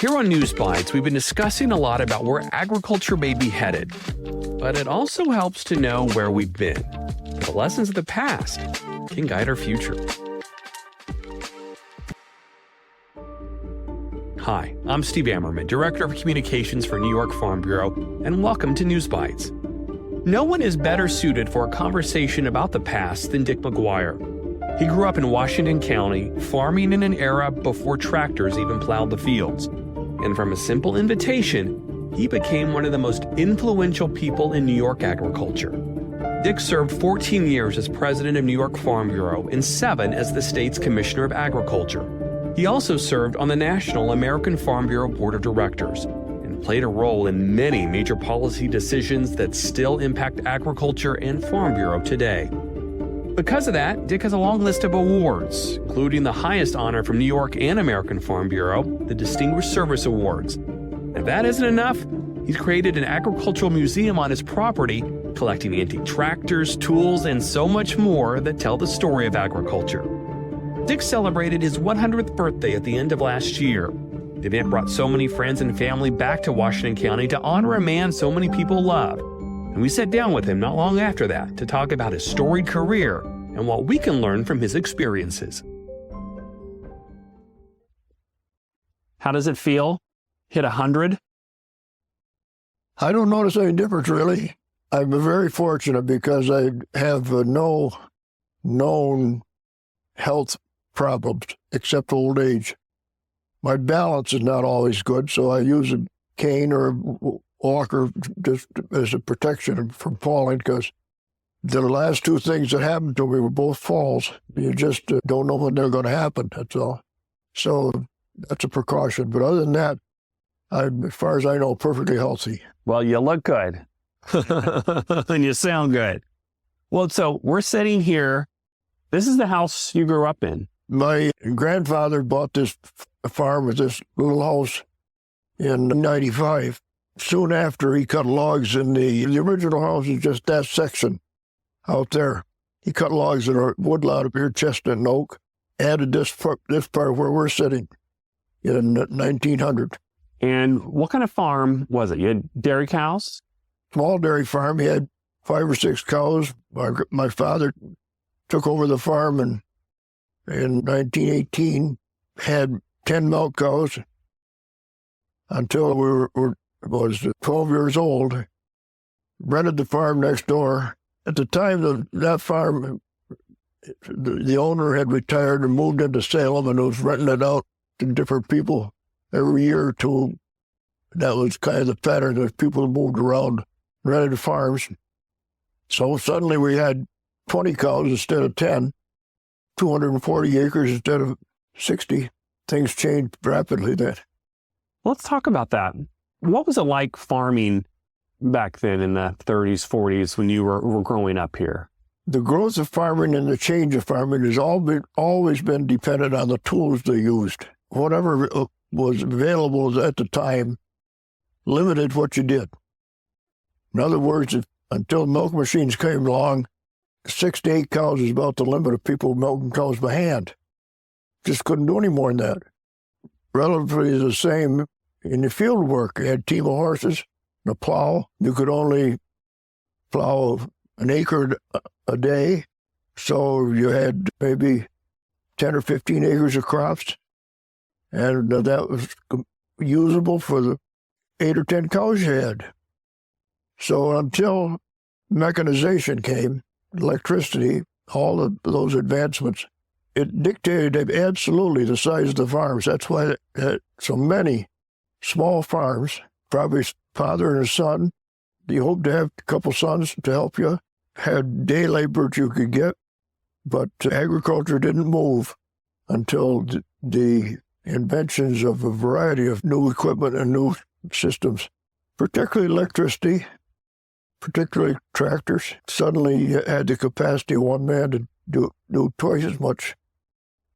Here on News Bites, we've been discussing a lot about where agriculture may be headed, but it also helps to know where we've been. The lessons of the past can guide our future. Hi, I'm Steve Ammerman, Director of Communications for New York Farm Bureau, and welcome to News Bites. No one is better suited for a conversation about the past than Dick McGuire. He grew up in Washington County, farming in an era before tractors even plowed the fields. And from a simple invitation, he became one of the most influential people in New York agriculture. Dick served 14 years as president of New York Farm Bureau and 7 as the state's Commissioner of Agriculture. He also served on the National American Farm Bureau Board of Directors and played a role in many major policy decisions that still impact agriculture and Farm Bureau today. Because of that, Dick has a long list of awards, including the highest honor from New York and American Farm Bureau, the Distinguished Service Awards. If that isn't enough, he's created an agricultural museum on his property, collecting antique tractors, tools, and so much more that tell the story of agriculture. Dick celebrated his 100th birthday at the end of last year. The event brought so many friends and family back to Washington County to honor a man so many people love. And we sat down with him not long after that to talk about his storied career and what we can learn from his experiences. How does it feel? Hit 100? I don't notice any difference, really. I'm very fortunate because I have no known health problems except old age. My balance is not always good, so I use a cane or a walker just as a protection from falling, because the last 2 things that happened to me were both falls. You just don't know when they're going to happen, that's all. So that's a precaution. But other than that, I'm, as far as I know, perfectly healthy. Well, you look good. And you sound good. Well, so we're sitting here. This is the house you grew up in. My grandfather bought this farm with this little house in 95. Soon after, he cut logs in the original house is just that section out there. He cut logs in a woodlot up here, chestnut and oak, added this part where we're sitting in 1900. And what kind of farm was it? You had dairy cows? Small dairy farm. He had 5 or 6 cows. My father took over the farm in 1918, had 10 milk cows until we was 12 years old, rented the farm next door. At the time, that farm, the owner had retired and moved into Salem and was renting it out to different people every year or 2. That was kind of the pattern that people moved around, rented farms. So suddenly we had 20 cows instead of 10, 240 acres instead of 60. Things changed rapidly then. Let's talk about that. What was it like farming back then in the 30s, 40s when you were growing up here? The growth of farming and the change of farming has always been dependent on the tools they used. Whatever was available at the time limited what you did. In other words, until milk machines came along, 6 to 8 cows is about the limit of people milking cows by hand. Just couldn't do any more than that. Relatively the same in the field work. You had a team of horses and a plow. You could only plow an acre a day, so you had maybe 10 or 15 acres of crops, and that was usable for the 8 or 10 cows you had. So until mechanization came, electricity, all of those advancements, it dictated absolutely the size of the farms. That's why so many small farms, probably father and a son, you hope to have a couple sons to help you, had day laborers you could get, but agriculture didn't move until the inventions of a variety of new equipment and new systems, particularly electricity, particularly tractors. Suddenly you had the capacity of one man to do twice as much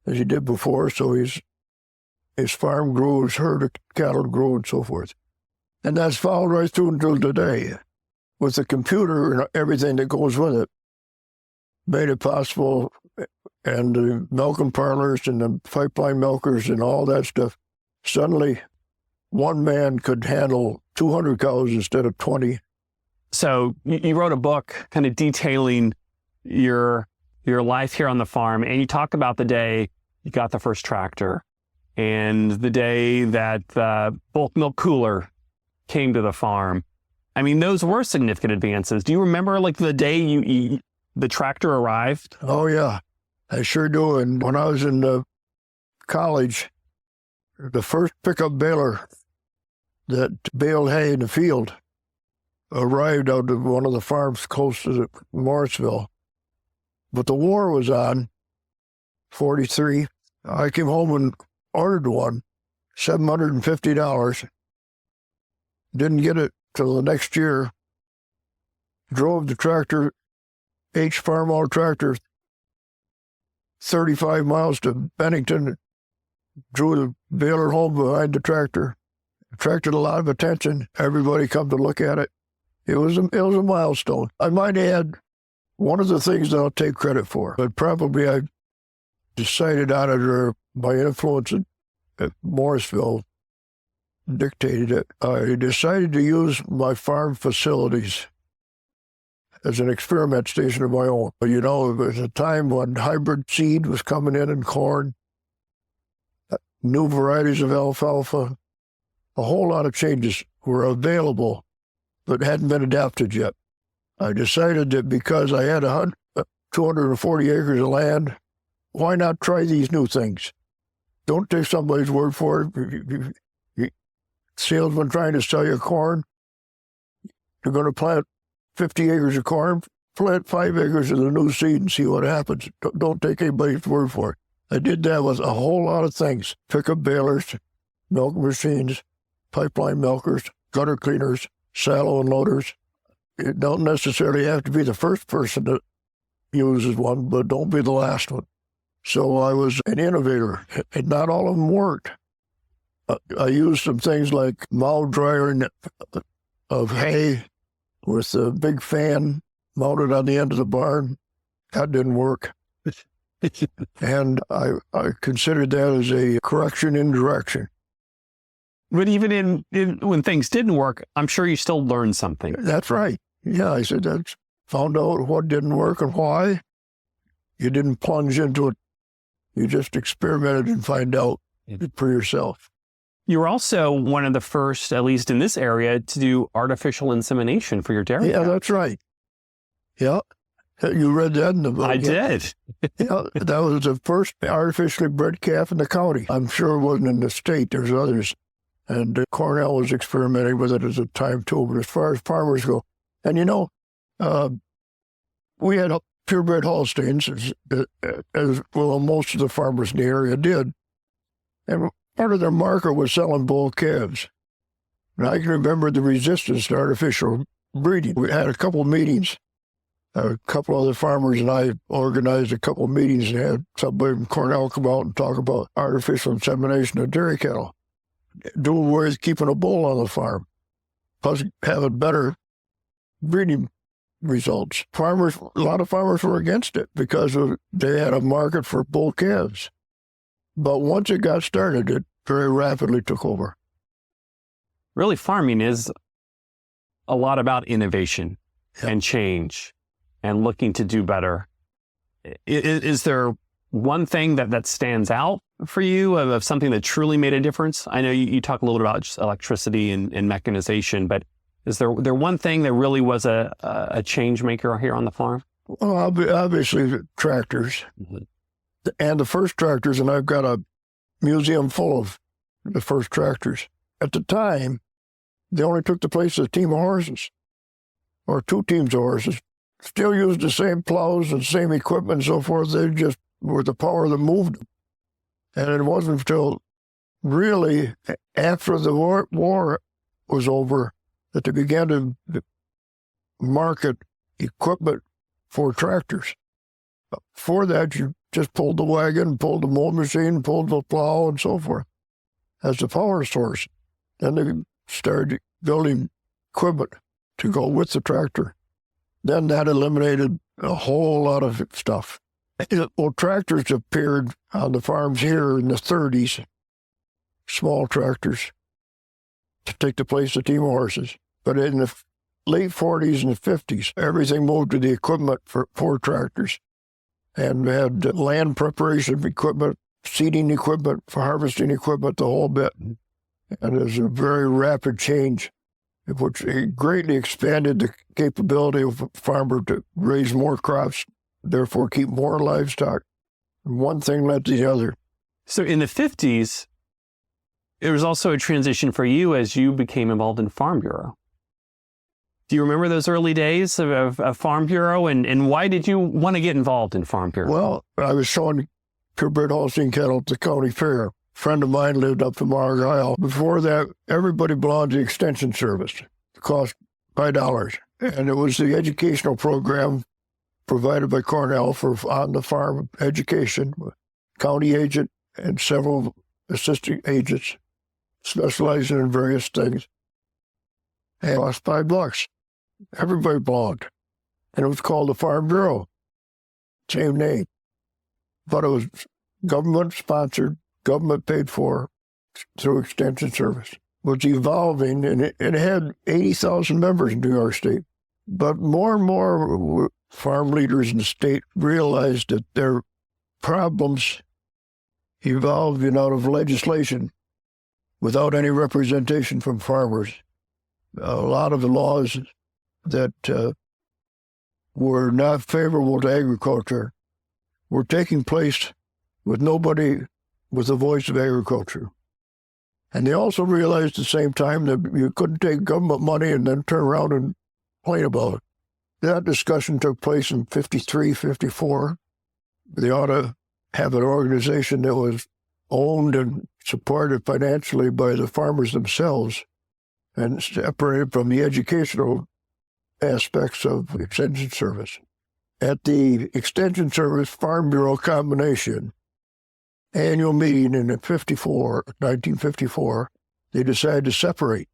as he did before, so his farm grew, his herd of cattle grew, and so forth. And that's followed right through until today. With the computer and everything that goes with it, made it possible, and the milking parlors and the pipeline milkers and all that stuff. Suddenly, one man could handle 200 cows instead of 20. So you wrote a book kind of detailing your life here on the farm, and you talk about the day you got the first tractor and the day that the bulk milk cooler came to the farm. I mean, those were significant advances. Do you remember like the day the tractor arrived? Oh, yeah, I sure do. And when I was in college, the first pickup baler that baled hay in the field arrived out of one of the farms close to Morrisville. But the war was on, 43. I came home and ordered one, $750. Didn't get it till the next year. Drove the tractor, H Farm All tractor, 35 miles to Bennington. Drew the baler home behind the tractor. Attracted a lot of attention. Everybody come to look at it. It was a milestone. I might add, one of the things that I'll take credit for, but probably I decided on it, or my influence at Morrisville dictated it. I decided to use my farm facilities as an experiment station of my own. But you know, it was a time when hybrid seed was coming in corn, new varieties of alfalfa. A whole lot of changes were available, but hadn't been adapted yet. I decided that because I had 240 acres of land, why not try these new things? Don't take somebody's word for it. Salesman trying to sell you corn, you're going to plant 50 acres of corn, plant 5 acres of the new seed and see what happens. Don't take anybody's word for it. I did that with a whole lot of things. Pickup balers, milk machines, pipeline milkers, gutter cleaners, saddle unloaders. You don't necessarily have to be the first person that uses one, but don't be the last one. So I was an innovator, and not all of them worked. I used some things like mow drying of hay with a big fan mounted on the end of the barn. That didn't work. And I considered that as a correction in direction. But even when things didn't work, I'm sure you still learned something. That's right. Yeah, I said that's found out what didn't work and why. You didn't plunge into it. You just experimented and find out for yourself. You were also one of the first, at least in this area, to do artificial insemination for your dairy cow. That's right. Yeah. You read that in the book. I did. Yeah, that was the first artificially bred calf in the county. I'm sure it wasn't in the state. There's others. And Cornell was experimenting with it at the time, too. But as far as farmers go, and you know, we had purebred Holsteins, as well most of the farmers in the area did. And part of their market was selling bull calves. And I can remember the resistance to artificial breeding. We had a couple of meetings. A couple other farmers and I organized a couple of meetings and had somebody from Cornell come out and talk about artificial insemination of dairy cattle. Doing away with keeping a bull on the farm, plus having better breeding results. A lot of farmers were against it because they had a market for bull calves. But once it got started, it very rapidly took over. Really, farming is a lot about innovation and change and looking to do better. Is there one thing that stands out for you of something that truly made a difference? I know you talk a little bit about just electricity and mechanization, but is there one thing that really was a change maker here on the farm? Well, obviously tractors. Mm-hmm. And the first tractors, and I've got a museum full of the first tractors. At the time, they only took the place of a team of horses, or 2 teams of horses. Still used the same plows and same equipment and so forth. They just were the power that moved them. And it wasn't until really after the war was over that they began to market equipment for tractors. Before that, you just pulled the wagon, pulled the mowing machine, pulled the plow, and so forth as the power source. Then they started building equipment to go with the tractor. Then that eliminated a whole lot of stuff. Well, tractors appeared on the farms here in the 30s, small tractors. to take the place of team of horses. But in the late 40s and the 50s, everything moved to the equipment for tractors. And we had land preparation equipment, seeding equipment, for harvesting equipment, the whole bit. And it was a very rapid change, which greatly expanded the capability of a farmer to raise more crops, therefore keep more livestock. And one thing led to the other. So in the 50s, there was also a transition for you as you became involved in Farm Bureau. Do you remember those early days of Farm Bureau, and why did you want to get involved in Farm Bureau? Well, I was showing purebred Holstein cattle at the county fair. A friend of mine lived up in Argyle. Before that, everybody belonged to the Extension Service. It cost $5. And it was the educational program provided by Cornell for on-the-farm education, county agent and several assistant agents specializing in various things. And it cost $5. Everybody belonged. And it was called the Farm Bureau. Same name. But it was government-sponsored, government-paid for through Extension Service. It was evolving, and it had 80,000 members in New York State. But more and more farm leaders in the state realized that their problems evolved out of legislation without any representation from farmers. A lot of the laws that were not favorable to agriculture were taking place with nobody with a voice of agriculture. And they also realized at the same time that you couldn't take government money and then turn around and complain about it. That discussion took place in 53, 54. They ought to have an organization that was owned and supported financially by the farmers themselves and separated from the educational aspects of Extension Service. At the Extension Service Farm Bureau combination annual meeting in 1954, they decided to separate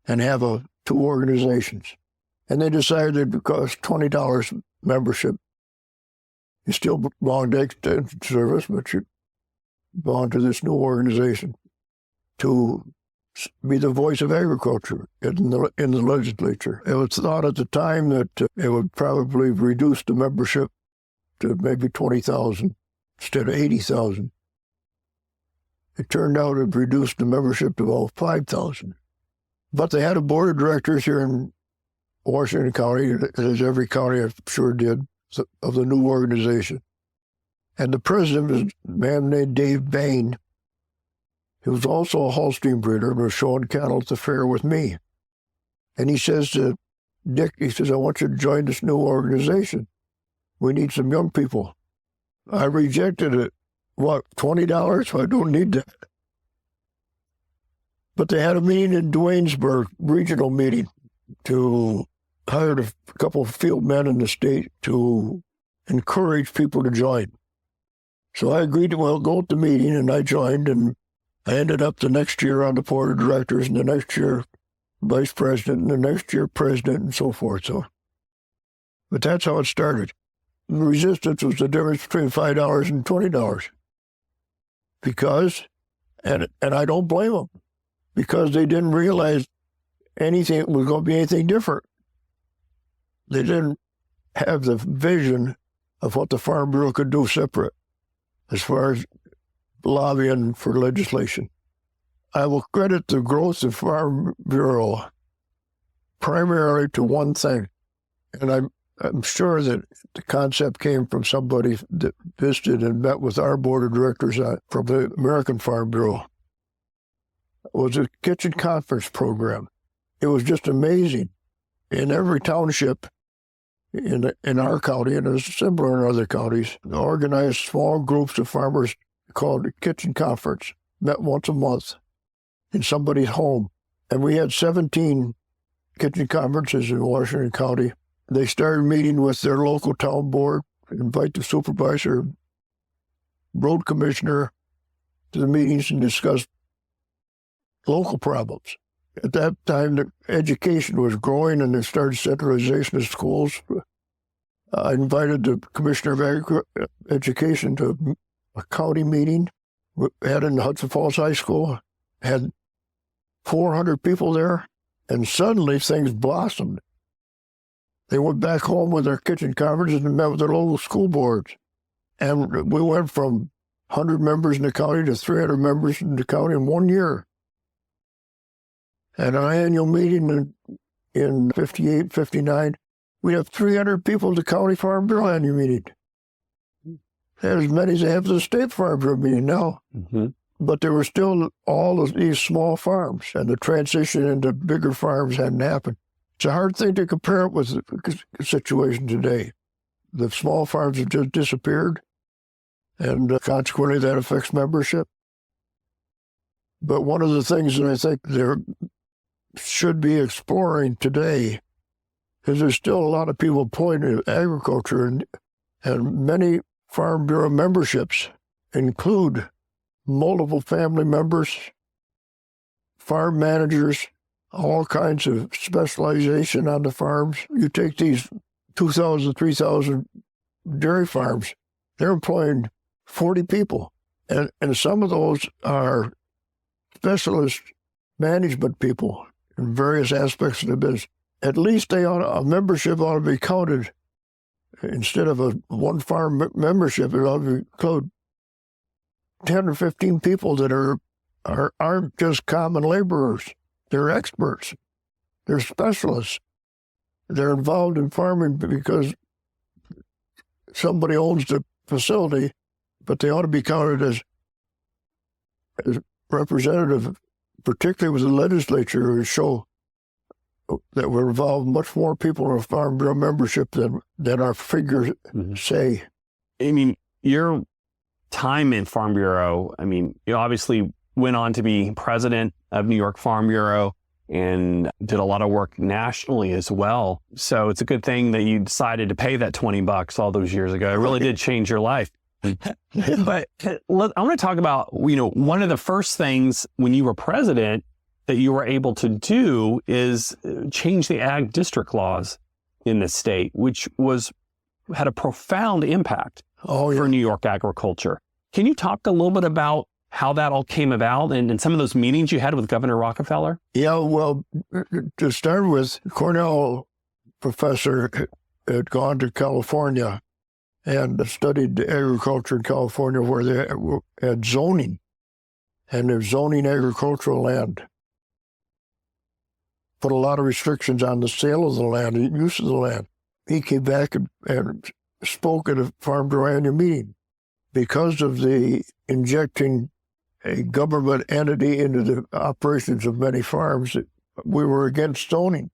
and have two organizations. And they decided it would cost $20 membership. You still belong to Extension Service, but you belong to this new organization to be the voice of agriculture in the legislature. It was thought at the time that it would probably reduce the membership to maybe 20,000 instead of 80,000. It turned out it reduced the membership to about 5,000. But they had a board of directors here in Washington County, as every county I'm sure did, of the new organization. And the president was a man named Dave Bain. He was also a Holstein breeder and was showing cattle at the fair with me. And he says to Dick, he says, I want you to join this new organization. We need some young people. I rejected it. What, $20? I don't need that. But they had a meeting in Duanesburg, regional meeting, to hire a couple of field men in the state to encourage people to join. So I agreed to, go to the meeting, and I joined, and I ended up the next year on the board of directors, and the next year vice president, and the next year president, and so forth. But that's how it started. The resistance was the difference between $5 and $20. Because, and I don't blame them, because they didn't realize anything was going to be anything different. They didn't have the vision of what the Farm Bureau could do separate as far as lobbying for legislation. I will credit the growth of Farm Bureau primarily to one thing, and I'm sure that the concept came from somebody that visited and met with our board of directors from the American Farm Bureau. It was a kitchen conference program. It was just amazing. In every township in our county, and it's similar in other counties, organized small groups of farmers called a kitchen conference, met once a month in somebody's home. And we had 17 kitchen conferences in Washington County. They started meeting with their local town board, invite the supervisor, road commissioner to the meetings and discuss local problems. At that time, the education was growing and they started centralization of schools. I invited the commissioner of education to a county meeting we had in Hudson Falls High School, had 400 people there, and suddenly things blossomed. They went back home with their kitchen conferences and met with their local school boards. And we went from 100 members in the county to 300 members in the county in 1 year. At an annual meeting in 58, 59, we have 300 people at the County Farm Bureau annual meeting. As many as they have the State Farm Bureau meeting now. Mm-hmm. But there were still all of these small farms, and the transition into bigger farms hadn't happened. It's a hard thing to compare it with the situation today. The small farms have just disappeared, and consequently that affects membership. But one of the things that I think there should be exploring today is there's still a lot of people pointing at agriculture, and many Farm Bureau memberships include multiple family members, farm managers, all kinds of specialization on the farms. You take these 2,000, 3,000 dairy farms, they're employing 40 people. And some of those are specialist management people in various aspects of the business. At least a membership ought to be counted. Instead of a one farm membership, it ought to include 10 or 15 people that aren't just common laborers. They're experts. They're specialists. They're involved in farming because somebody owns the facility, but they ought to be counted as representative, particularly with the legislature, to show that we're involved much more people in a Farm Bureau membership than our figures say. I mean, your time in Farm Bureau, I mean, you obviously went on to be president of New York Farm Bureau and did a lot of work nationally as well. So it's a good thing that you decided to pay that $20 all those years ago. It really did change your life. But I want to talk about, one of the first things when you were president that you were able to do is change the ag district laws in the state, which had a profound impact for New York agriculture. Can you talk a little bit about how that all came about and some of those meetings you had with Governor Rockefeller? Yeah, well, to start with, Cornell professor had gone to California and studied agriculture in California, where they had zoning, and they're zoning agricultural land. Put a lot of restrictions on the sale of the land, the use of the land. He came back and spoke at a Farm Bureau annual meeting. Because of the injecting a government entity into the operations of many farms, we were against zoning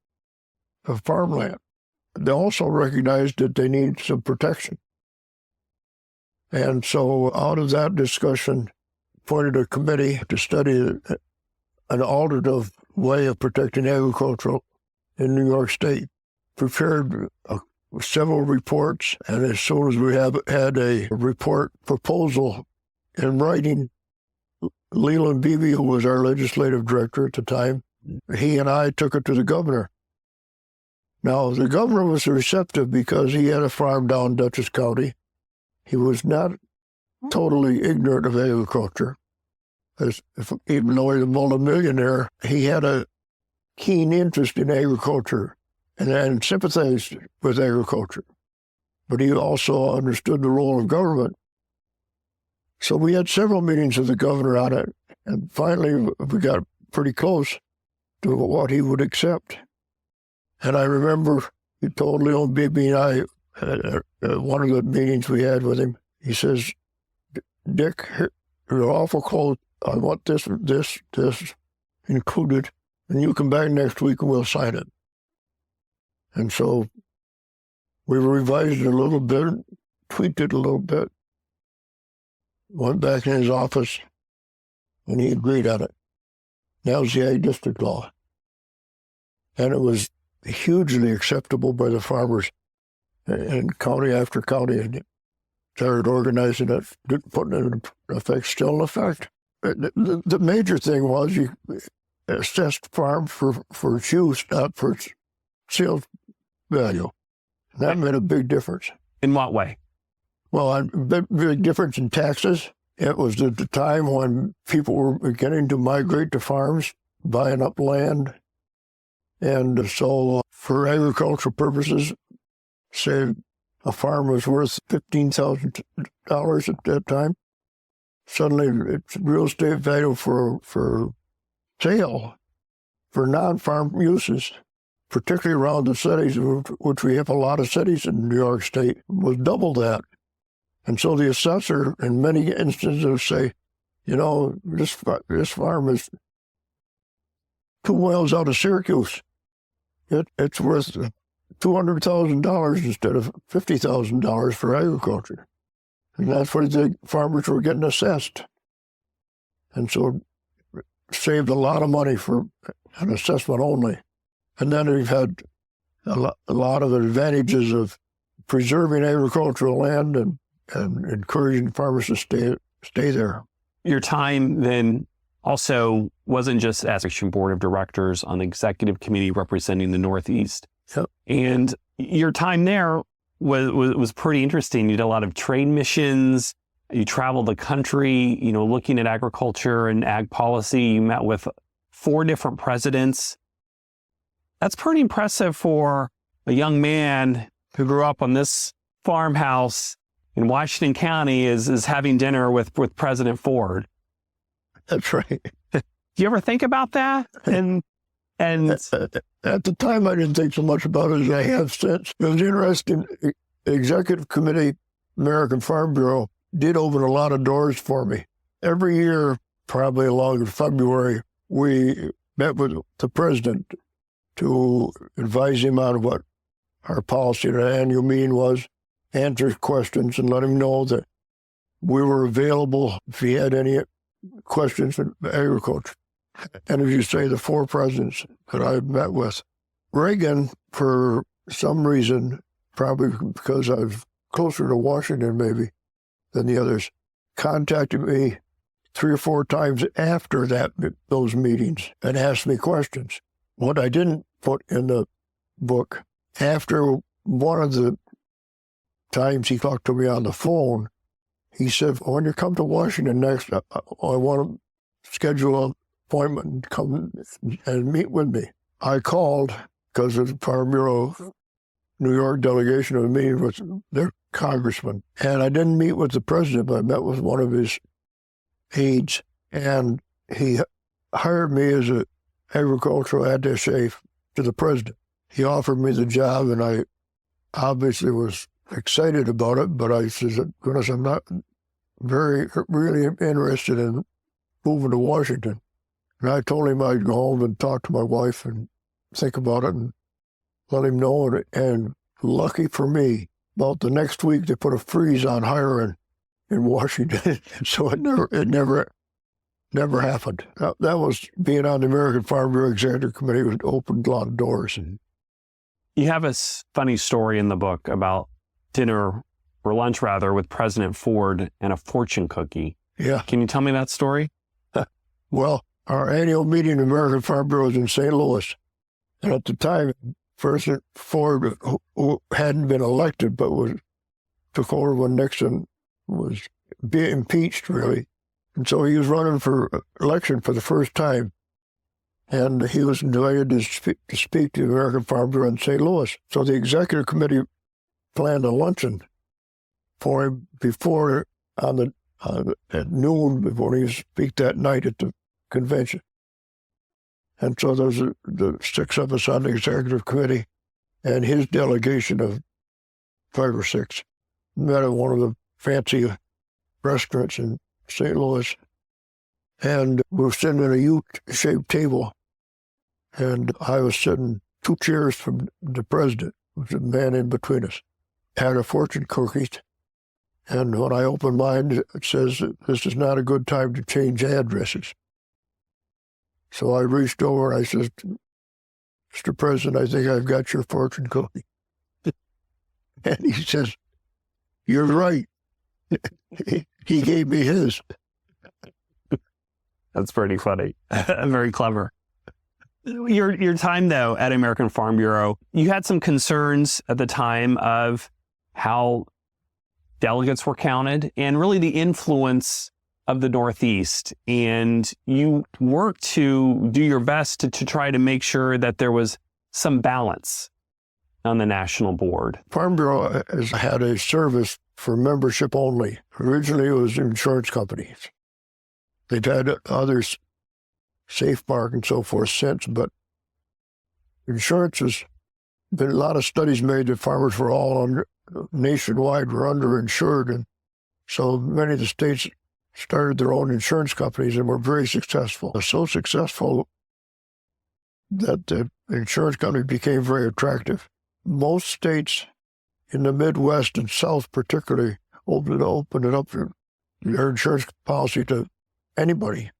of farmland. They also recognized that they needed some protection. And so out of that discussion, appointed a committee to study an alternative way of protecting agriculture in New York State. Prepared several reports, and as soon as we had a report proposal in writing, Leland Beebe, who was our legislative director at the time, he and I took it to the governor. Now, the governor was receptive because he had a farm down Dutchess County. He was not totally ignorant of agriculture. Even though he was a multimillionaire, he had a keen interest in agriculture and sympathized with agriculture. But he also understood the role of government. So we had several meetings with the governor on it, and finally we got pretty close to what he would accept. And I remember he told Leon Beebe and I, at one of the meetings we had with him, he says, "Dick, you're awful close. I want this included, and you come back next week and we'll sign it." And so we revised it a little bit, tweaked it a little bit, went back in his office, and he agreed on it. That was the ag district law. And it was hugely acceptable by the farmers in county after county, and started organizing it, putting it in effect, still in effect. The major thing was you assessed farm for its use, not for its sales value. That made a big difference. In what way? Well, a big difference in taxes. It was at the time when people were beginning to migrate to farms. buying up land. And so for agricultural purposes, say a farm was worth $15,000 at that time, suddenly its real estate value for sale for non-farm uses, particularly around the cities, which we have a lot of cities in New York State, was double that. And so the assessor, in many instances, would say, you know, this farm is 2 miles out of Syracuse. It's worth $200,000 instead of $50,000 for agriculture. And that's what the farmers were getting assessed. And so it saved a lot of money for an assessment only. And then we've had a lot of advantages of preserving agricultural land and encouraging farmers to stay there. Your time then also wasn't just as Section Board of Directors on the executive committee representing the Northeast. Yep. And your time there was pretty interesting. You did a lot of trade missions. You traveled the country, you know, looking at agriculture and ag policy. You met with 4 different presidents. That's pretty impressive for a young man who grew up on this farmhouse in Washington County is having dinner with President Ford. That's right. Do you ever think about that? And at the time, I didn't think so much about it as I have since. It was interesting. Executive Committee, American Farm Bureau, did open a lot of doors for me. Every year, probably along in February, we met with the president to advise him on what our policy at the annual meeting was, answer questions, and let him know that we were available if he had any questions in agriculture. And as you say, the 4 presidents that I met with, Reagan, for some reason, probably because I was closer to Washington maybe than the others, contacted me 3 or 4 times after those meetings and asked me questions. What I didn't put in the book, after one of the times he talked to me on the phone, he said, when you come to Washington next, I want to schedule an appointment and come and meet with me. I called because the Farm Bureau New York delegation of a meeting with their congressman. And I didn't meet with the president, but I met with one of his aides. And he hired me as an agricultural attaché to the president. He offered me the job, and I obviously was excited about it, but I said, goodness, I'm not really interested in moving to Washington. And I told him I'd go home and talk to my wife and think about it and let him know. And lucky for me, about the next week, they put a freeze on hiring in Washington. So it never happened. That was being on the American Farm Bureau Executive Committee. It opened a lot of doors. You have a funny story in the book about dinner or lunch rather with President Ford and a fortune cookie. Yeah. Can you tell me that story? Well, our annual meeting in the American Farm Bureau was in St. Louis. And at the time, President Ford, who hadn't been elected, but took over when Nixon was being impeached, really. And so he was running for election for the first time. And he was invited to speak to the American Farm Bureau in St. Louis. So the executive committee planned a luncheon for him before, at noon, before he speak that night at the convention. And so there was the 6 of us on the executive committee and his delegation of 5 or 6 met at one of the fancy restaurants in St. Louis. And we were sitting at a U-shaped table, and I was sitting 2 chairs from the president, with a man in between us. Had a fortune cookie, and when I opened mine, it says, this is not a good time to change addresses. So I reached over and I said, Mr. President, I think I've got your fortune cookie. And he says, you're right. He gave me his. That's pretty funny. Very clever. Your time, though, at American Farm Bureau, you had some concerns at the time of how delegates were counted and really the influence of the Northeast, and you worked to do your best to try to make sure that there was some balance on the national board. Farm Bureau has had a service for membership only. Originally, it was insurance companies. They've had others, SafeMark and so forth, since, but insurance has been a lot of studies made that farmers were all nationwide were underinsured, and so many of the states started their own insurance companies and were very successful. So successful that the insurance company became very attractive. Most states in the Midwest and South particularly opened it up for their insurance policy to anybody.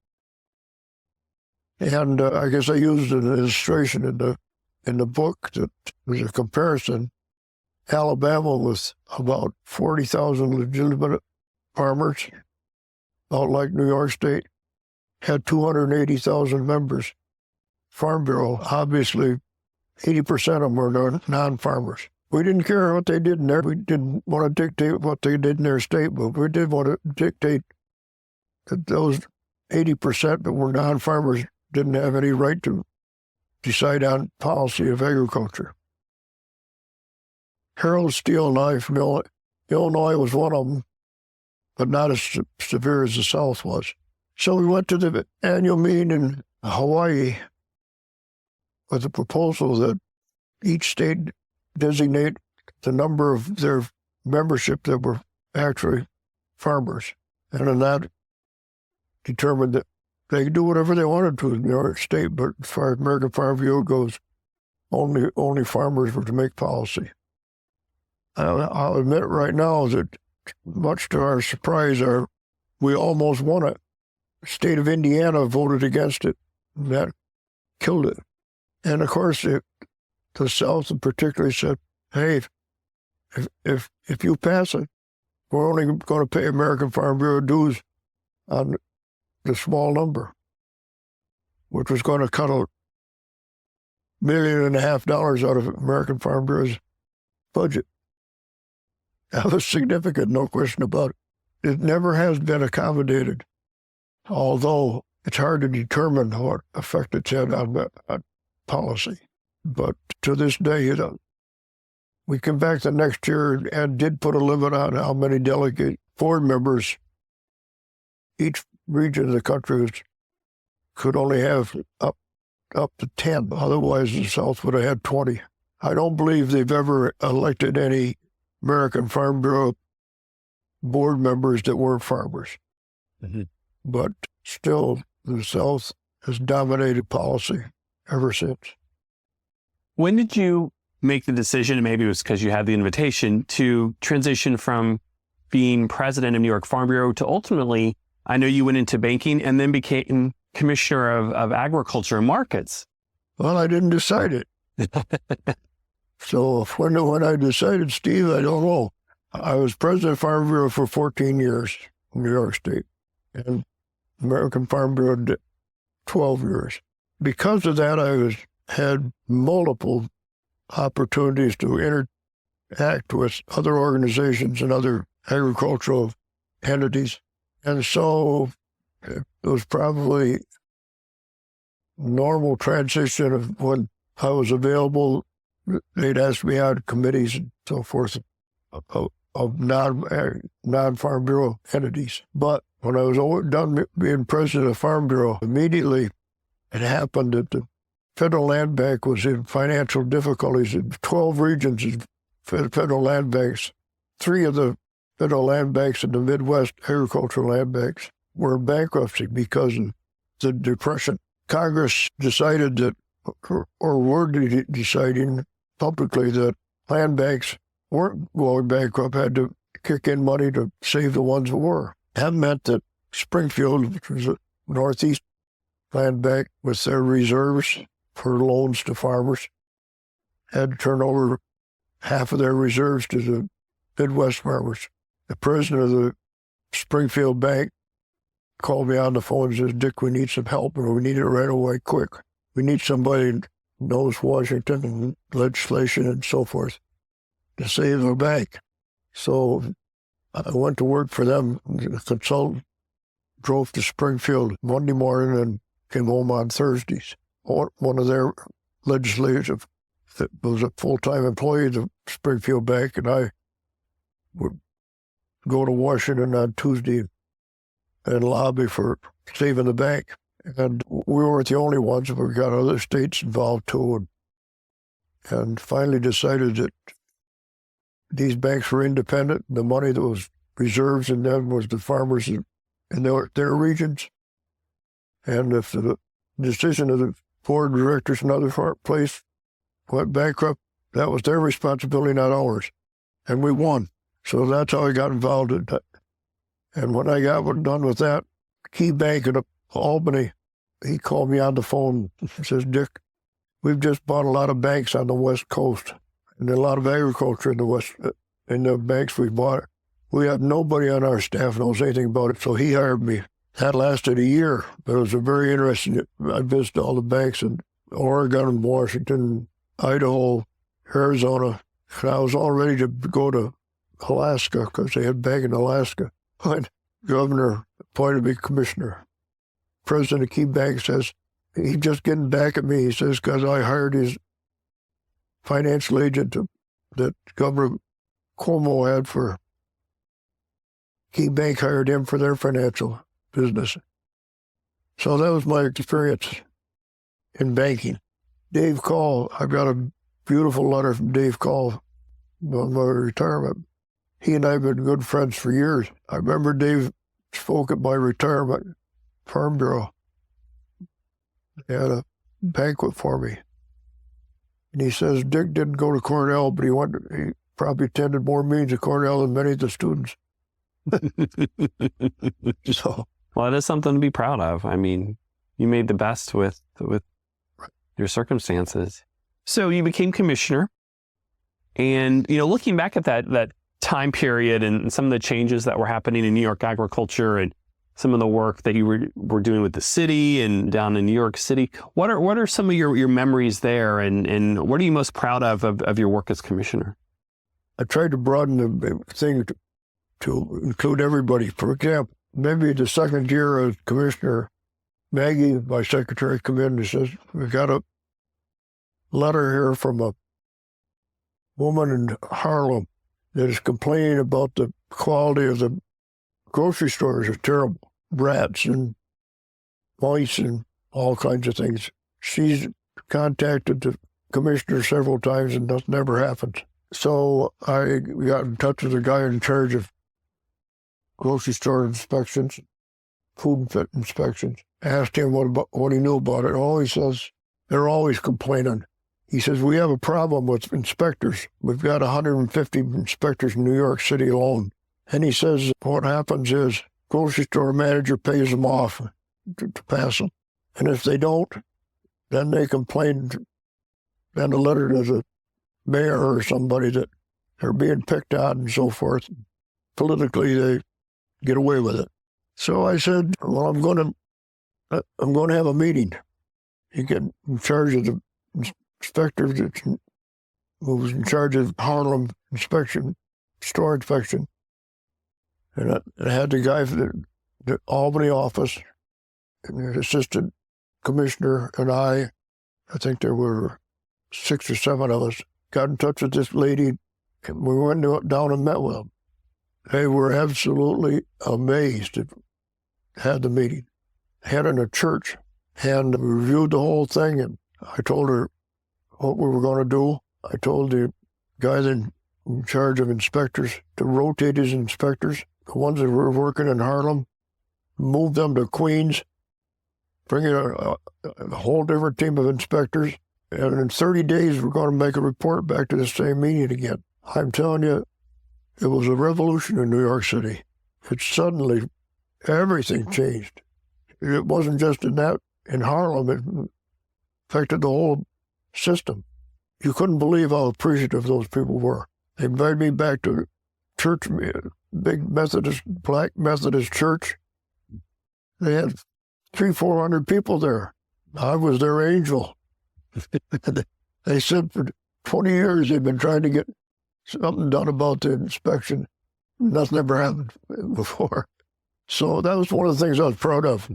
And I guess I used an illustration in the book that was a comparison. Alabama with about 40,000 legitimate farmers, out like New York State, had 280,000 members. Farm Bureau, obviously, 80% of them were non-farmers. We didn't care what they did in there. We didn't want to dictate what they did in their state, but we did want to dictate that those 80% that were non-farmers didn't have any right to decide on policy of agriculture. Harold Steel Knife Mill, Illinois was one of them, but not as severe as the South was. So we went to the annual meeting in Hawaii with a proposal that each state designate the number of their membership that were actually farmers. And then that determined that they could do whatever they wanted to in their state, but as far as American Farm Bureau goes, only farmers were to make policy. I'll admit right now that, much to our surprise, we almost won it. The state of Indiana voted against it, and that killed it. And of course, the South in particular said, hey, if you pass it, we're only going to pay American Farm Bureau dues on the small number, which was going to cut $1.5 million out of American Farm Bureau's budget. That was significant, no question about it. It never has been accommodated, although it's hard to determine what effect it's had on policy. But to this day, we came back the next year and did put a limit on how many delegate board members each region of the country could only have up to 10. Otherwise, the South would have had 20. I don't believe they've ever elected any American Farm Bureau board members that weren't farmers. Mm-hmm. But still, the South has dominated policy ever since. When did you make the decision, and maybe it was because you had the invitation, to transition from being president of New York Farm Bureau to ultimately, I know you went into banking and then became commissioner of agriculture and markets? Well, I didn't decide it. So when I decided, Steve, I don't know. I was president of Farm Bureau for 14 years in New York State, and American Farm Bureau did 12 years. Because of that, I had multiple opportunities to interact with other organizations and other agricultural entities. And so it was probably normal transition of when I was available. They'd ask me out committees and so forth of non-Farm Bureau entities. But when I was done being president of Farm Bureau, immediately it happened that the Federal Land Bank was in financial difficulties in 12 regions of federal land banks. 3 of the federal land banks in the Midwest, agricultural land banks, were in bankruptcy because of the Depression. Congress decided that, or were deciding publicly, that land banks weren't going bankrupt, had to kick in money to save the ones that were. That meant that Springfield, which was a Northeast land bank with their reserves for loans to farmers, had to turn over half of their reserves to the Midwest farmers. The president of the Springfield Bank called me on the phone and said, Dick, we need some help, and we need it right away, quick. We need somebody who knows Washington and legislation and so forth to save the bank. So I went to work for them, a consultant drove to Springfield Monday morning and came home on Thursdays. One of their legislators that was a full-time employee of the Springfield Bank, and I would go to Washington on Tuesday and lobby for saving the bank. And we weren't the only ones. We got other states involved too, and finally decided that these banks were independent. The money that was reserves in them was the farmers in their regions. And if the decision of the board of directors in another place went bankrupt, that was their responsibility, not ours. And we won. So that's how I got involved in that. And when I got done with that, Key Bank in Albany, he called me on the phone and says, Dick, we've just bought a lot of banks on the West Coast and a lot of agriculture in the West, in the banks we bought. We have nobody on our staff knows anything about it. So he hired me. That lasted a year, but it was a very interesting. I visited all the banks in Oregon, Washington, Idaho, Arizona. And I was all ready to go to Alaska because they had a bank in Alaska. When governor appointed me commissioner, president of Key Bank says, he's just getting back at me. He says, because I hired his financial agent that Governor Cuomo had for Key Bank, hired him for their financial business. So that was my experience in banking. Dave Call, I've got a beautiful letter from Dave Call on my retirement. He and I have been good friends for years. I remember Dave spoke at my retirement Farm Bureau. He had a banquet for me. And he says, Dick didn't go to Cornell, but he probably attended more meetings at Cornell than many of the students. So, well, it is something to be proud of. I mean, you made the best with your circumstances. So you became commissioner, and looking back at that time period and some of the changes that were happening in New York agriculture and some of the work that you were doing with the city and down in New York City, what are some of your memories there, and what are you most proud of your work as commissioner? I tried to broaden the thing to include everybody. For example, maybe the second year as commissioner, Maggie, my secretary, come in and says, we got a letter here from a woman in Harlem that is complaining about the quality of the grocery stores are terrible. Rats and mice and all kinds of things. She's contacted the commissioner several times and nothing ever happened. So I got in touch with the guy in charge of grocery store inspections, food and fit inspections. Asked him what he knew about it. Oh, he says, they're always complaining. He says, we have a problem with inspectors. We've got 150 inspectors in New York City alone. And he says, what happens is grocery store manager pays them off to pass them. And if they don't, then they complain, send a letter to the mayor or somebody that they're being picked on and so forth. Politically, they get away with it. So I said, well, I'm going to have a meeting. You get in charge of the inspector who was in charge of Harlem inspection, store inspection. And I had the guy from the Albany office, and the assistant commissioner, and I think there were 6 or 7 of us, got in touch with this lady, and we went down and met with them. They were absolutely amazed at had the meeting. Had it in a church, and we reviewed the whole thing, and I told her what we were going to do. I told the guy in charge of inspectors to rotate his inspectors. The ones that were working in Harlem, move them to Queens, bring in a whole different team of inspectors, and in 30 days we're going to make a report back to the same meeting again. I'm telling you, it was a revolution in New York City. It suddenly, everything changed. It wasn't just in Harlem, it affected the whole system. You couldn't believe how appreciative those people were. They invited me back to church, big Methodist, black Methodist church. They had 300-400 people there. I was their angel. They said for 20 years they've been trying to get something done about the inspection. Nothing ever happened before. So that was one of the things I was proud of.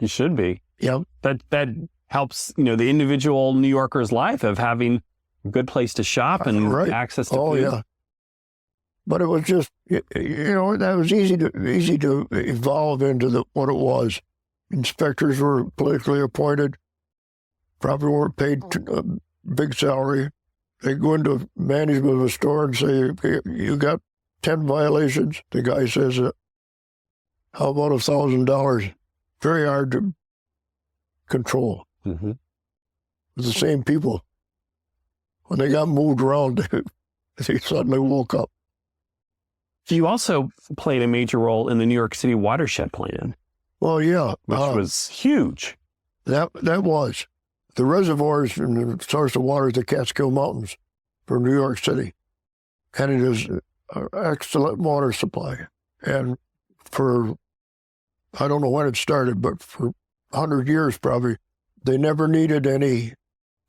You should be. Yeah. That helps, the individual New Yorker's life of having a good place to shop and access to food. Yeah. But it was just, that was easy to evolve into what it was. Inspectors were politically appointed, probably weren't paid a big salary. They go into management of a store and say, you got 10 violations. The guy says, how about $1,000? Very hard to control. Mm-hmm. With the same people. When they got moved around, they suddenly woke up. So you also played a major role in the New York City watershed plan. Well, yeah. Which was huge. That was. The reservoirs and the source of water is the Catskill Mountains for New York City. And it is an excellent water supply. And for, I don't know when it started, but for 100 years probably, they never needed any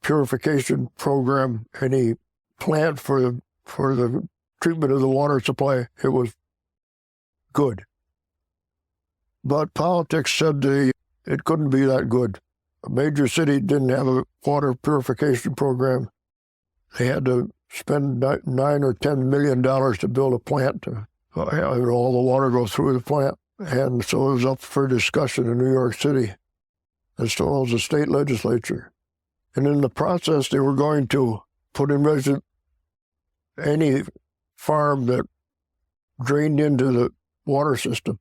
purification program, any plant for the treatment of the water supply. It was good. But politics said it couldn't be that good. A major city didn't have a water purification program. They had to spend $9 or $10 million to build a plant to have all the water go through the plant. And so it was up for discussion in New York City, as well as the state legislature. And in the process, they were going to put in any farm that drained into the water system,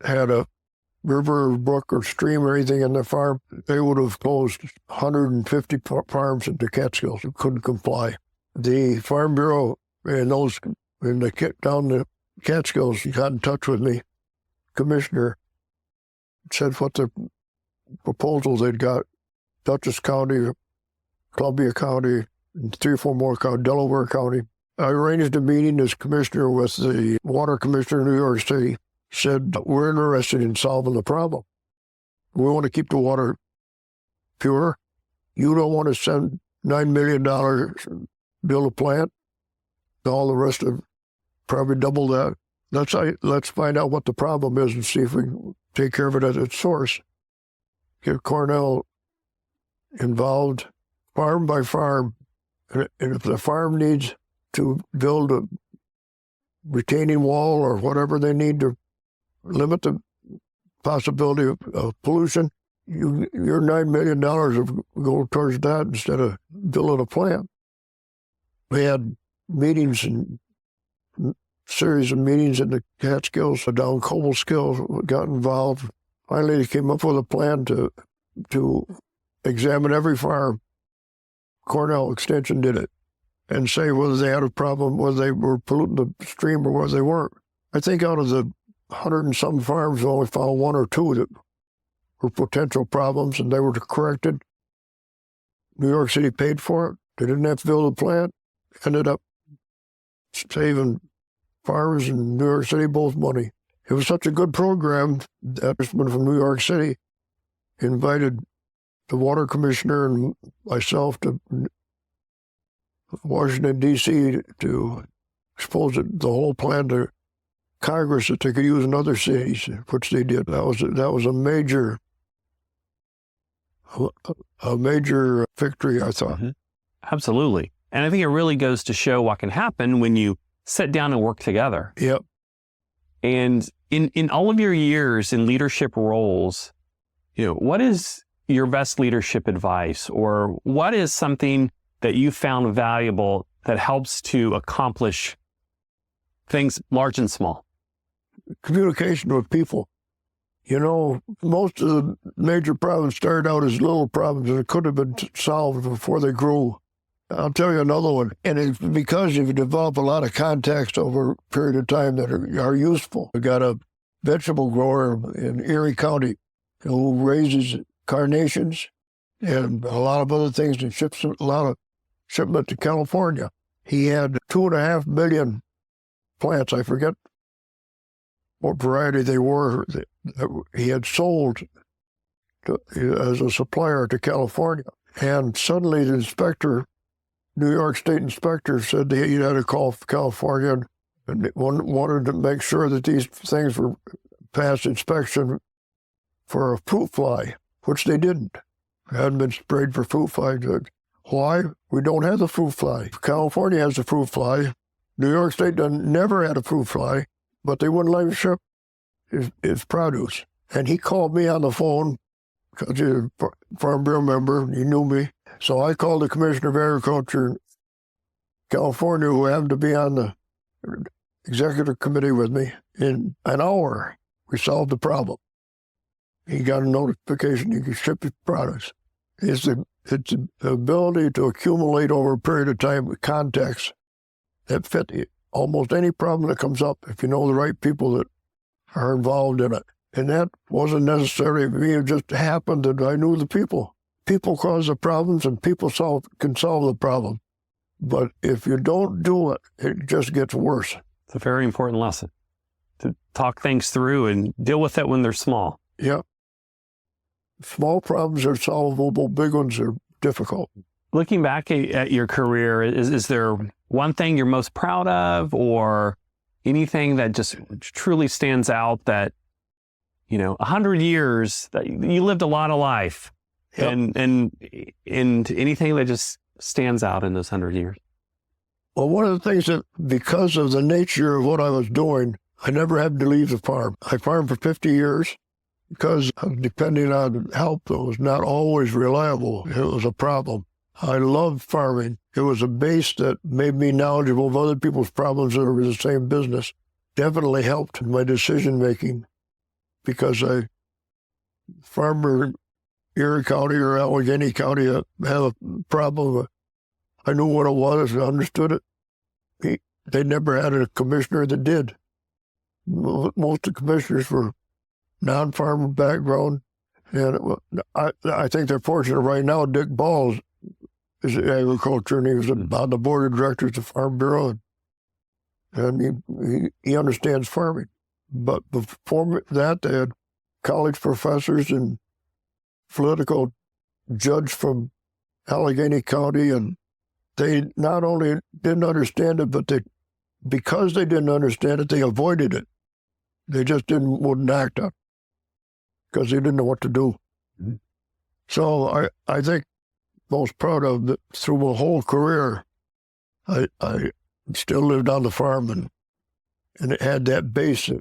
had a river or brook or stream or anything in the farm, they would have closed 150 farms in the Catskills who couldn't comply. The Farm Bureau down the Catskills got in touch with me. Commissioner said what the proposals they'd got, Dutchess County, Columbia County, and 3 or 4 more counties, Delaware County. I arranged a meeting as commissioner with the water commissioner of New York City. Said, we're interested in solving the problem. We want to keep the water pure. You don't want to send $9 million, build a plant, all the rest of probably double that. Let's find out what the problem is and see if we can take care of it at its source. Get Cornell involved, farm by farm. And if the farm needs to build a retaining wall or whatever they need to limit the possibility of pollution, your $9 million will go towards that instead of building a plant. We had meetings and series of meetings in the Catskills, down Cobleskill, got involved. Finally, they came up with a plan to examine every farm. Cornell Extension did it, and say whether they had a problem, whether they were polluting the stream or whether they weren't. I think out of the 100 and some farms, we only found 1 or 2 that were potential problems, and they were corrected. New York City paid for it. They didn't have to build a plant. Ended up saving farmers in New York City both money. It was such a good program that Congressman from New York City invited the water commissioner and myself to Washington, D.C. to expose the whole plan to Congress that they could use in other cities, which they did. That was a major victory, I thought. Mm-hmm. Absolutely. And I think it really goes to show what can happen when you sit down and work together. Yep. And in all of your years in leadership roles, what is your best leadership advice, or what is something that you found valuable that helps to accomplish things large and small? Communication with people. Most of the major problems started out as little problems and it could have been solved before they grew. I'll tell you another one, and it's because you've developed a lot of contacts over a period of time that are useful. I got a vegetable grower in Erie County who raises carnations and a lot of other things and ships a lot of shipment to California. He had 2.5 million plants. I forget what variety they were that he had sold as a supplier to California. And suddenly the New York State inspector said that he had to call California and wanted to make sure that these things were pass inspection for a fruit fly, which they didn't. It hadn't been sprayed for fruit flies. Why? We don't have the fruit fly. California has the fruit fly. New York State never had a fruit fly, but they wouldn't let him ship his produce. And he called me on the phone, because he's a Farm Bureau member, he knew me. So I called the Commissioner of Agriculture in California, who happened to be on the executive committee with me. In an hour, we solved the problem. He got a notification he could ship his products. It's the ability to accumulate over a period of time with contacts that fit almost any problem that comes up if you know the right people that are involved in it. And that wasn't necessary for me. It just happened that I knew the people. People cause the problems, and people can solve the problem. But if you don't do it, it just gets worse. It's a very important lesson, to talk things through and deal with it when they're small. Yeah. Small problems are solvable. Big ones are difficult. Looking back at your career, is there one thing you're most proud of, or anything that just truly stands out that, 100 years, that you lived a lot of life, Yep. and anything that just stands out in those 100 years? Well, one of the things that, because of the nature of what I was doing, I never had to leave the farm. I farmed for 50 years because depending on help that was not always reliable, it was a problem. I loved farming. It was a base that made me knowledgeable of other people's problems that were in the same business. Definitely helped in my decision-making, because I farmer Erie County or Allegheny County had a problem. I knew what it was and understood it. They never had a commissioner that did. Most of the commissioners were non-farmer background, and I think they're fortunate right now. Dick Balls is agriculture, and he was on the board of directors of Farm Bureau, and he understands farming. But before that, they had college professors and political judge from Allegheny County, and they not only didn't understand it, but because they didn't understand it, they avoided it. They just wouldn't act on it because they didn't know what to do. Mm-hmm. So I think most proud of that through my whole career, I still lived on the farm, and it had that base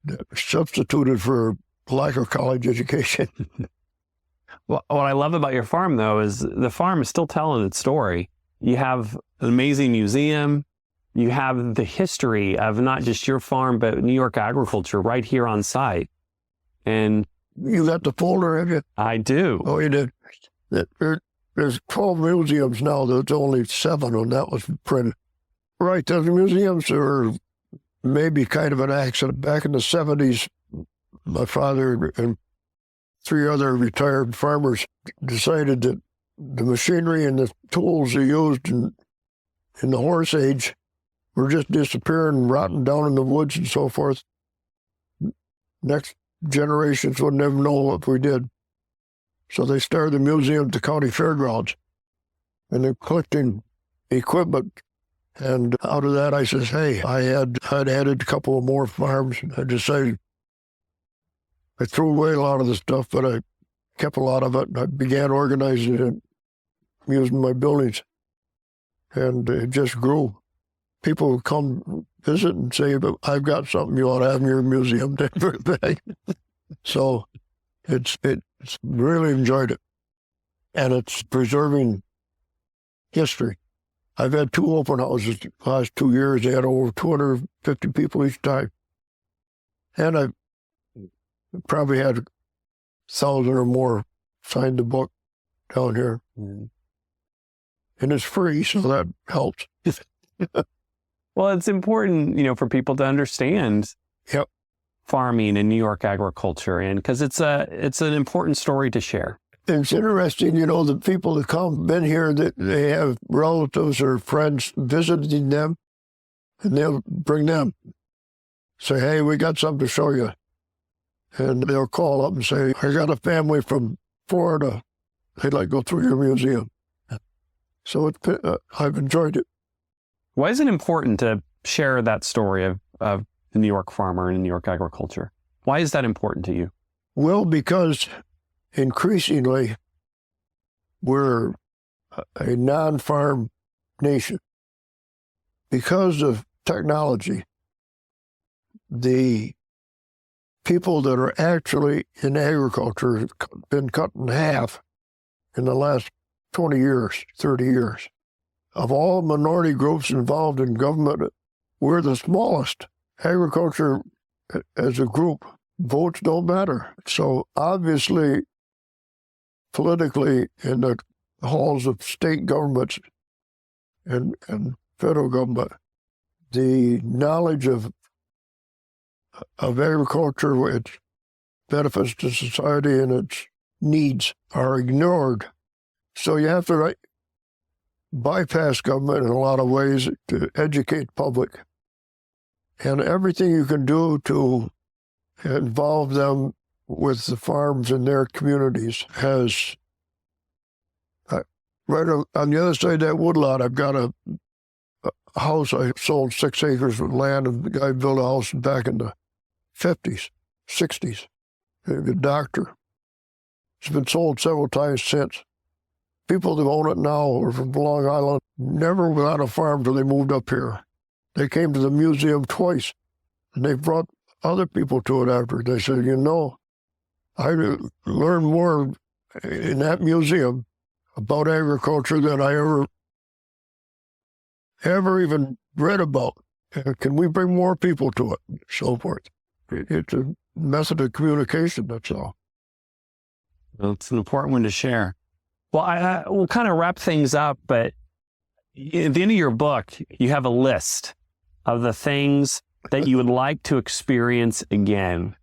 that substituted for lack of college education. Well, what I love about your farm, though, is the farm is still telling its story. You have an amazing museum. You have the history of not just your farm, but New York agriculture right here on site. And you got the folder, have you? I do. Oh, you did. There's 12 museums now. There's only 7 when that was printed. Right, those museums are maybe kind of an accident. Back in the 70s, my father and 3 other retired farmers decided that the machinery and the tools they used in the horse age were just disappearing, rotting down in the woods and so forth. Next generations would never know what we did. So they started the museum at the county fairgrounds, and they're collecting equipment. And out of that, I says, hey, I'd added a couple of more farms. I decided I threw away a lot of the stuff, but I kept a lot of it, and I began organizing it, using my buildings, and it just grew. People would come visit and say, but I've got something you ought to have in your museum. So it's really enjoyed it, and it's preserving history. I've had 2 open houses the last 2 years. They had over 250 people each time, and I probably had 1,000 or more sign the book down here. Mm-hmm. And it's free, so that helps. Well, it's important, for people to understand farming and New York agriculture, and because it's an important story to share. It's interesting, the people that been here, that they have relatives or friends visiting them, and they'll bring them. Say, hey, we got something to show you. And they'll call up and say, I got a family from Florida. They'd like to go through your museum. So I've enjoyed it. Why is it important to share that story of the New York farmer and New York agriculture? Why is that important to you? Well, because increasingly we're a non-farm nation. Because of technology, the people that are actually in agriculture have been cut in half in the last 20 years, 30 years. Of all minority groups involved in government, we're the smallest. Agriculture as a group, votes don't matter. So obviously, politically, in the halls of state governments and federal government, the knowledge of agriculture, its benefits to society and its needs are ignored. So you have to bypass government in a lot of ways to educate public. And everything you can do to involve them with the farms in their communities has... Right on the other side of that woodlot, I've got a house. I sold 6 acres of land, and the guy built a house back in the 50s, 60s. A doctor. It's been sold several times since. People that own it now are from Long Island, never without a farm till they moved up here. They came to the museum twice, and they brought other people to it after. They said, you know, I learned more in that museum about agriculture than I ever even read about. Can we bring more people to it? So forth. It's a method of communication, that's all. Well, it's an important one to share. Well, we'll kind of wrap things up, but at the end of your book, you have a list of the things that you would like to experience again.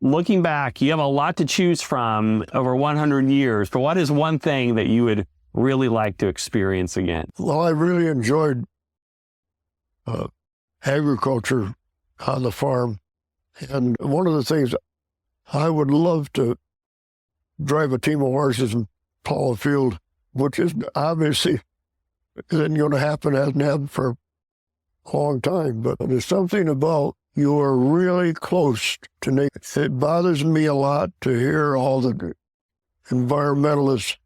Looking back, you have a lot to choose from over 100 years, but what is one thing that you would really like to experience again? Well, I really enjoyed agriculture on the farm. And one of the things, I would love to drive a team of horses and plow a field, which is obviously isn't going to happen, hasn't happened for a long time. But there's something about you are really close to nature. It bothers me a lot to hear all the environmentalists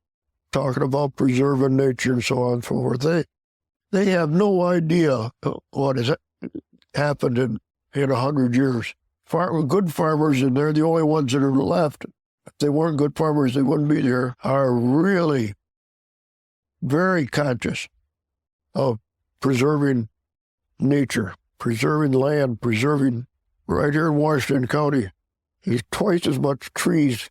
talking about preserving nature and so on and so forth. They have no idea what has happened in 100 years. Good farmers, and they're the only ones that are left. If they weren't good farmers, they wouldn't be there, are really very conscious of preserving nature, preserving land, preserving... Right here in Washington County, there's twice as much trees.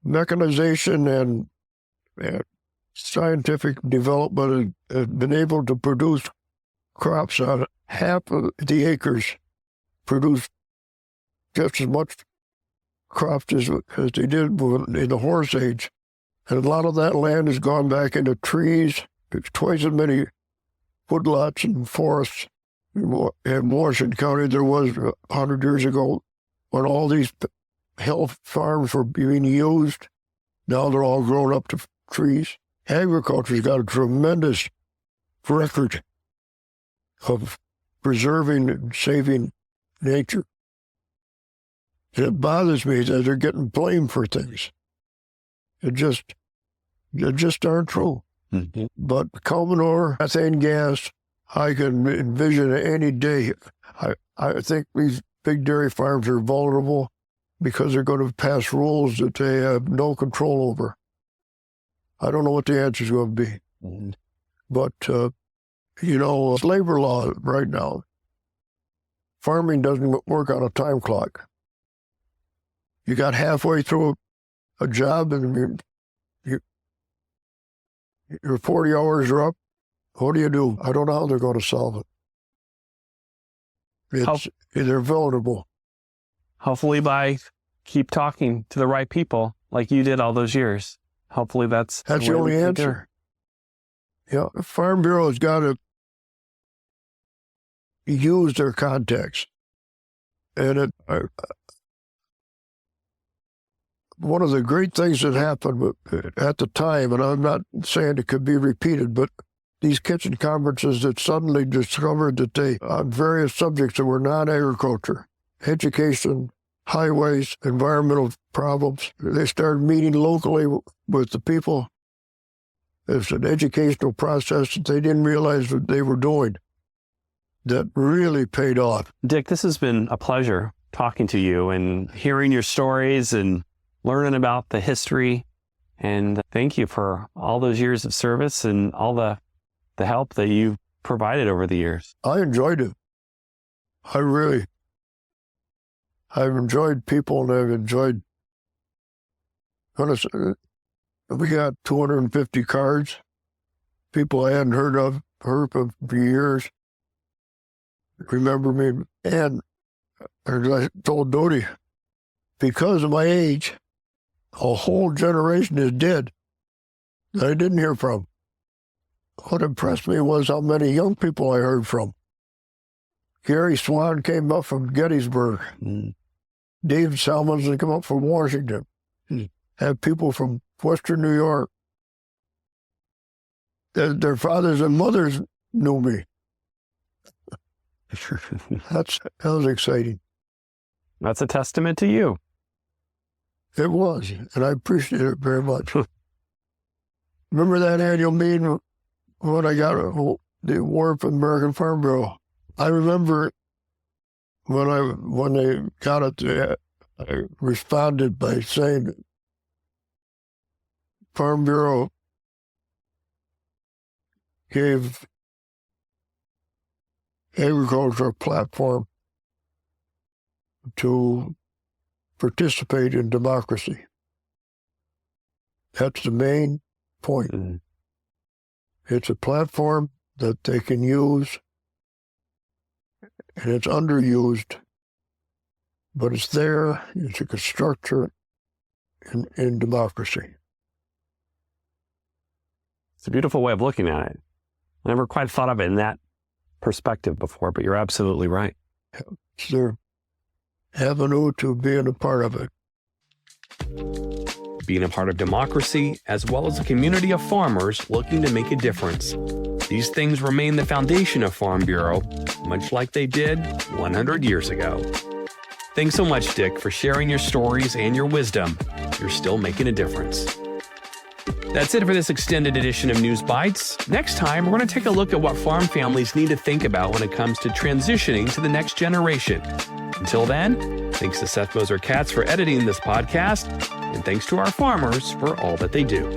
Mechanization and scientific development has been able to produce crops on half of the acres, produce just as much crops as they did in the horse age. And a lot of that land has gone back into trees. There's twice as many woodlots and forests in Washington County there was 100 years ago when all these hill farms were being used. Now they're all grown up to trees. Agriculture's got a tremendous record of preserving and saving nature. And it bothers me that they're getting blamed for things. They just aren't true. Mm-hmm. But coal manure, methane gas, I can envision any day. I think these big dairy farms are vulnerable because they're going to pass rules that they have no control over. I don't know what the answer is going to be. Mm-hmm. But, it's labor law right now. Farming doesn't work on a time clock. You got halfway through a job and your 40 hours are up. What do? I don't know how they're going to solve it. They're vulnerable. Hopefully keep talking to the right people like you did all those years. Hopefully that's the only answer. Yeah, Farm Bureau has got to use their contacts. And one of the great things that happened at the time, and I'm not saying it could be repeated, but these kitchen conferences that suddenly discovered that on various subjects that were non-agriculture, education, highways, environmental problems. They started meeting locally with the people. It's an educational process that they didn't realize what they were doing that really paid off. Dick, this has been a pleasure talking to you and hearing your stories and learning about the history. And thank you for all those years of service and all the help that you've provided over the years. I enjoyed it. I've enjoyed people, and I've enjoyed, we got 250 cards, people I hadn't heard of for years. Remember me, and as I told Dodie, because of my age, a whole generation is dead that I didn't hear from. What impressed me was how many young people I heard from. Gary Swan came up from Gettysburg. Dave Salmonson came up from Washington. Had people from Western New York. Their fathers and mothers knew me. That was exciting. That's a testament to you. It was, and I appreciate it very much. Remember that annual meeting when I got the award from the American Farm Bureau? I remember when they got it, I responded by saying, Farm Bureau gave agriculture a platform to participate in democracy. That's the main point. It's a platform that they can use, and it's underused, but it's there. It's a structure in democracy. It's a beautiful way of looking at it. I never quite thought of it in that perspective before, but you're absolutely right. It's their avenue to being a part of it. Being a part of democracy, as well as a community of farmers looking to make a difference. These things remain the foundation of Farm Bureau, much like they did 100 years ago. Thanks so much, Dick, for sharing your stories and your wisdom. You're still making a difference. That's it for this extended edition of News Bites. Next time, we're going to take a look at what farm families need to think about when it comes to transitioning to the next generation. Until then, thanks to Seth Moser-Katz for editing this podcast, and thanks to our farmers for all that they do.